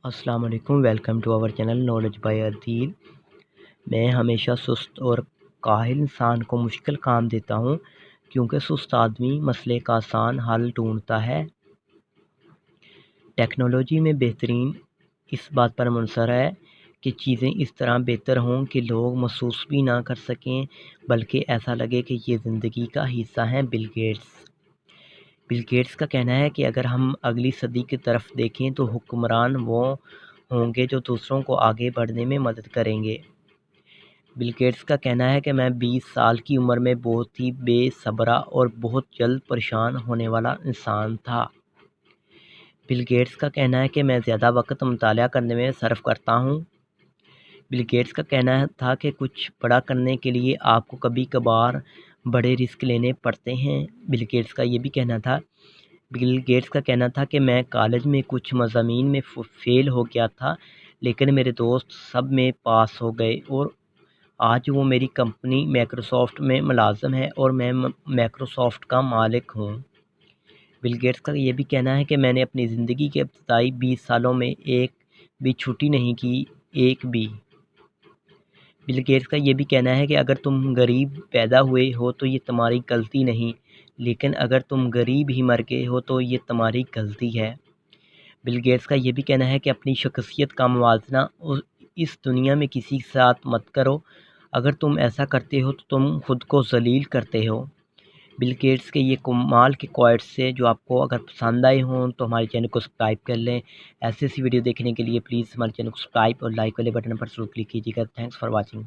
السلام علیکم، welcome to our channel knowledge by Adeel. میں ہمیشہ سست اور کاہل انسان کو مشکل کام دیتا ہوں کیونکہ سست آدمی مسئلے کا آسان حل ڈھونڈتا ہے۔ ٹیکنالوجی میں بہترین اس بات پر منحصر ہے کہ چیزیں اس طرح بہتر ہوں کہ لوگ محسوس بھی نہ کر سکیں بلکہ ایسا لگے کہ یہ زندگی کا حصہ ہیں۔ بل گیٹس کا کہنا ہے کہ اگر ہم اگلی صدی کی طرف دیکھیں تو حکمران وہ ہوں گے جو دوسروں کو آگے بڑھنے میں مدد کریں گے۔ بل گیٹس کا کہنا ہے کہ میں 20 سال کی عمر میں بہت ہی بے صبرا اور بہت جلد پریشان ہونے والا انسان تھا۔ بل گیٹس کا کہنا ہے کہ میں زیادہ وقت مطالعہ کرنے میں صرف کرتا ہوں۔ بل گیٹس کا کہنا تھا کہ کچھ بڑا کرنے کے لیے آپ کو کبھی کبھار بڑے رسک لینے پڑتے ہیں۔ بل گیٹس کا کہنا تھا کہ میں کالج میں کچھ مضامین میں فیل ہو گیا تھا لیکن میرے دوست سب میں پاس ہو گئے اور آج وہ میری کمپنی مائیکروسافٹ میں ملازم ہے اور میں مائیکروسافٹ کا مالک ہوں۔ بل گیٹس کا یہ بھی کہنا ہے کہ میں نے اپنی زندگی کے ابتدائی 20 سالوں میں ایک بھی چھٹی نہیں کی، ایک بھی۔ بل گیٹس کا یہ بھی کہنا ہے کہ اگر تم غریب پیدا ہوئے ہو تو یہ تمہاری غلطی نہیں، لیکن اگر تم غریب ہی مر گئے ہو تو یہ تمہاری غلطی ہے۔ بل گیٹس کا یہ بھی کہنا ہے کہ اپنی شخصیت کا موازنہ اس دنیا میں کسی کے ساتھ مت کرو، اگر تم ایسا کرتے ہو تو تم خود کو ذلیل کرتے ہو۔ بل گیٹس کے یہ کمال کے کوٹس سے جو آپ کو اگر پسند آئے ہوں تو ہمارے چینل کو سبسکرائب کر لیں۔ ایسی ویڈیو دیکھنے کے لیے پلیز ہمارے چینل کو سبسکرائب اور لائک والے بٹن پر ضرور کلک کیجیے گا۔ Thanks for watching.